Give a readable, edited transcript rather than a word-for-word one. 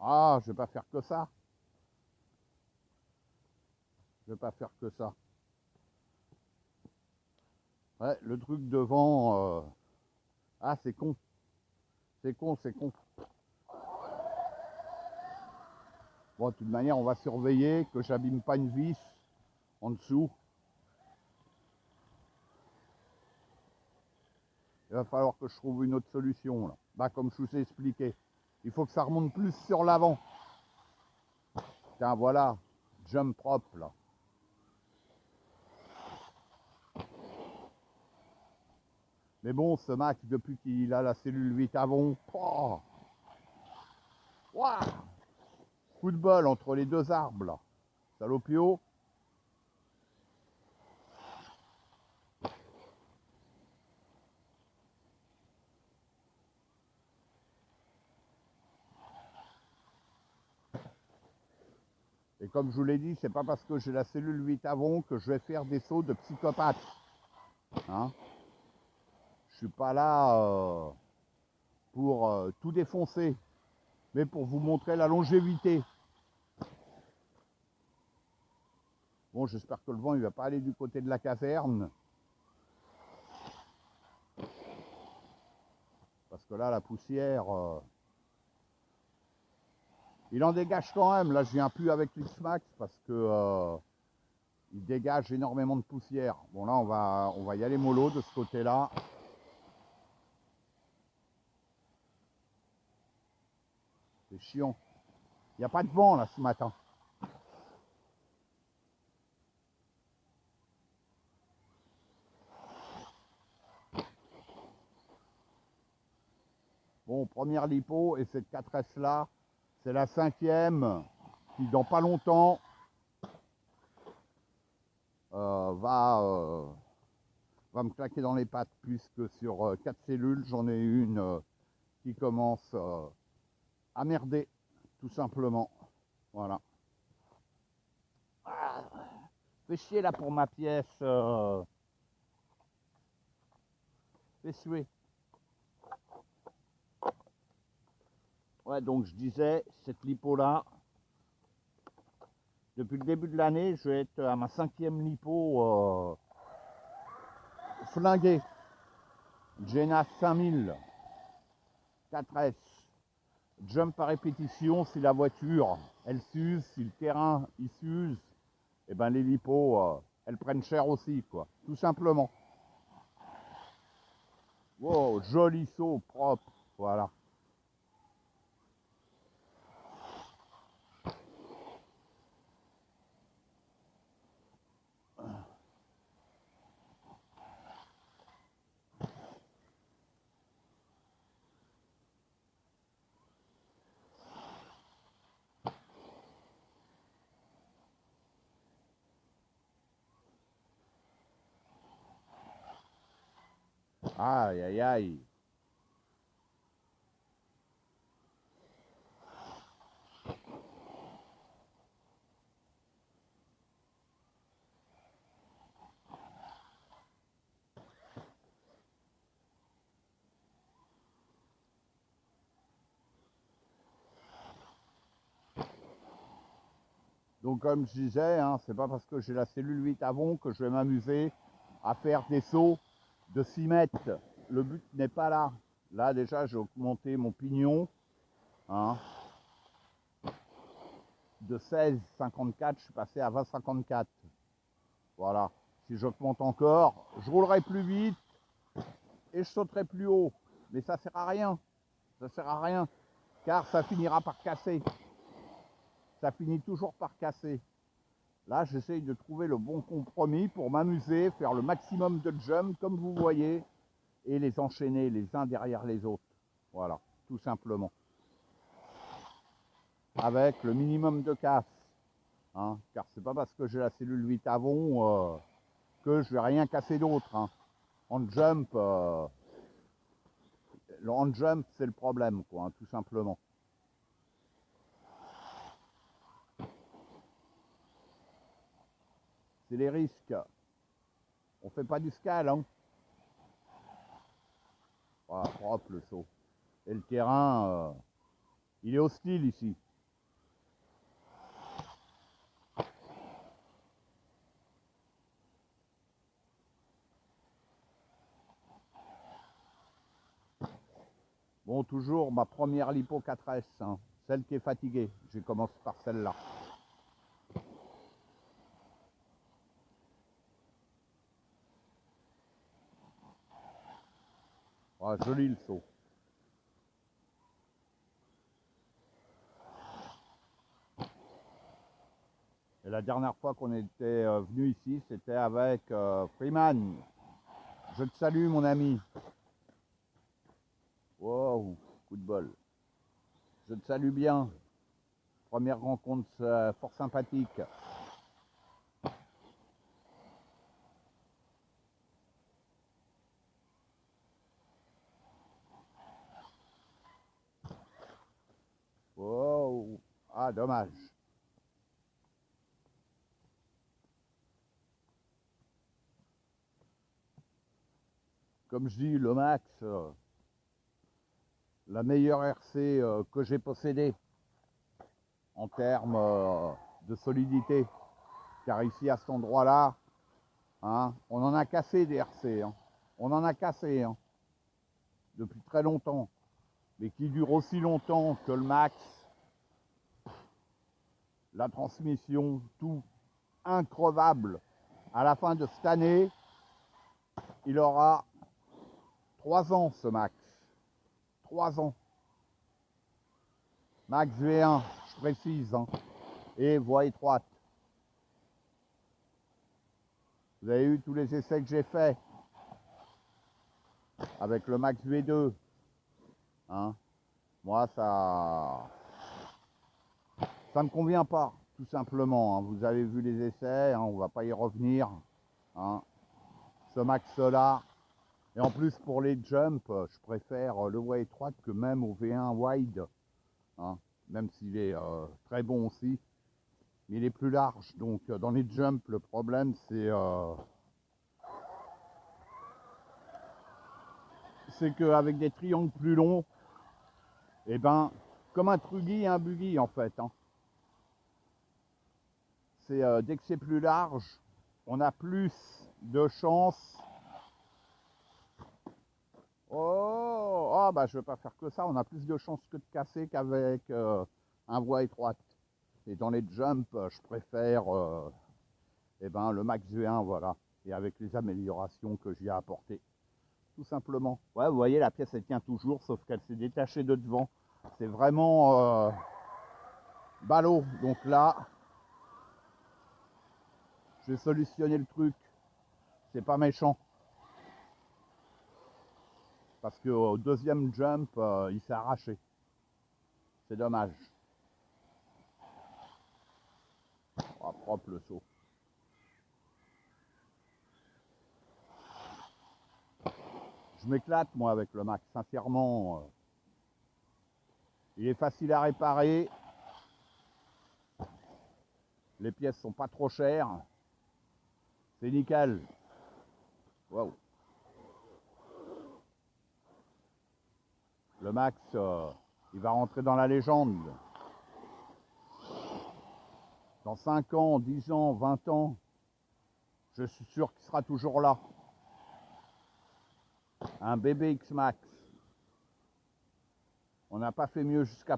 Ah, je vais pas faire que ça. Je vais pas faire que ça. Ouais, le truc devant. Ah, c'est con. C'est con, c'est con. Bon, de toute manière, on va surveiller que j'abîme pas une vis en dessous. Il va falloir que je trouve une autre solution là. Bah, comme je vous ai expliqué, il faut que ça remonte plus sur l'avant. Tiens, voilà, jump propre là. Mais bon, ce Max, depuis qu'il a la cellule 8 avant, oh, wow, coup de bol entre les deux arbres là. Salopio. Et comme je vous l'ai dit, c'est pas parce que j'ai la cellule 8 avant que je vais faire des sauts de psychopathe. Hein, je suis pas là pour tout défoncer, mais pour vous montrer la longévité. Bon, j'espère que le vent il va pas aller du côté de la caverne. Parce que là, la poussière, il en dégage quand même. Là, je viens plus avec l'X-Max parce que il dégage énormément de poussière. Bon, là, on va y aller mollo de ce côté-là. C'est chiant. Il n'y a pas de vent là ce matin. Bon, première lipo et cette 4S là, c'est la 5e qui dans pas longtemps va me claquer dans les pattes puisque sur 4 cellules, j'en ai une qui commence à merder tout simplement. Voilà. Ah, fais chier là pour ma pièce. Fais suer. Ouais, donc je disais, cette lipo là, depuis le début de l'année, je vais être à ma 5e lipo flinguée. Jenna 5000, 4S. Jump à répétition si la voiture, elle s'use, si le terrain, il s'use, et ben les lipos, elles prennent cher aussi, quoi. Tout simplement. Wow, joli saut, propre, voilà. Aïe, aïe, aïe. Donc comme je disais, hein, c'est pas parce que j'ai la cellule 8 avant que je vais m'amuser à faire des sauts de 6 mètres. Le but n'est pas là. Là déjà j'ai augmenté mon pignon, hein, de 16,54, je suis passé à 20,54. Voilà. Si j'augmente encore, je roulerai plus vite et je sauterai plus haut. Mais ça sert à rien. Ça sert à rien. Car ça finira par casser. Ça finit toujours par casser. Là, j'essaye de trouver le bon compromis pour m'amuser, faire le maximum de jumps, comme vous voyez, et les enchaîner les uns derrière les autres. Voilà, tout simplement. Avec le minimum de casse. Hein, car c'est pas parce que j'ai la cellule 8 avant que je vais rien casser d'autre. Hein. En jump, le hand jump, c'est le problème, quoi, hein, tout simplement. C'est les risques. On fait pas du scale, hein. Voilà, propre le saut. Et le terrain, il est hostile ici. Bon, toujours ma première lipo 4S, hein, celle qui est fatiguée. J'ai commencé par celle-là. Ah, joli le saut. Et la dernière fois qu'on était venu ici, c'était avec Freeman. Je te salue, mon ami. Wow, coup de bol. Je te salue bien. Première rencontre fort sympathique. Wow. Ah, dommage. Comme je dis, le max, la meilleure RC que j'ai possédée en termes de solidité. Car ici, à cet endroit-là, hein, on en a cassé des RC. Hein. On en a cassé hein, depuis très longtemps. Mais qui dure aussi longtemps que le max, la transmission, tout increvable. À la fin de cette année, il aura 3 ans ce max. 3 ans. Max V1, je précise. Hein. Et voie étroite. Vous avez eu tous les essais que j'ai faits avec le Max V2. Hein. Moi, ça me convient pas, tout simplement. Hein. Vous avez vu les essais, hein, on va pas y revenir. Hein. Ce Max-là. Et en plus, pour les jumps, je préfère le voie étroite que même au V1 wide. Hein. Même s'il est très bon aussi. Mais il est plus large. Donc, dans les jumps, le problème, c'est qu'avec des triangles plus longs, et ben, comme un truggy et un buggy, en fait. Hein. C'est dès que c'est plus large, on a plus de chances. Oh, ah bah je vais pas faire que ça. On a plus de chances que de casser qu'avec un voie étroite. Et dans les jumps, je préfère eh ben, le Max V1, voilà. Et avec les améliorations que j'y ai apportées. Tout simplement. Ouais, vous voyez, la pièce elle tient toujours, sauf qu'elle s'est détachée de devant. C'est vraiment ballot. Donc là, je vais solutionner le truc. C'est pas méchant. Parce qu'au deuxième jump, il s'est arraché. C'est dommage. Oh, propre le saut. Je m'éclate moi avec le Max, sincèrement. Il est facile à réparer. Les pièces sont pas trop chères. C'est nickel. Wow. Le Max, il va rentrer dans la légende. Dans 5 ans, 10 ans, 20 ans, je suis sûr qu'il sera toujours là. Un bébé X-Max. On n'a pas fait mieux jusqu'à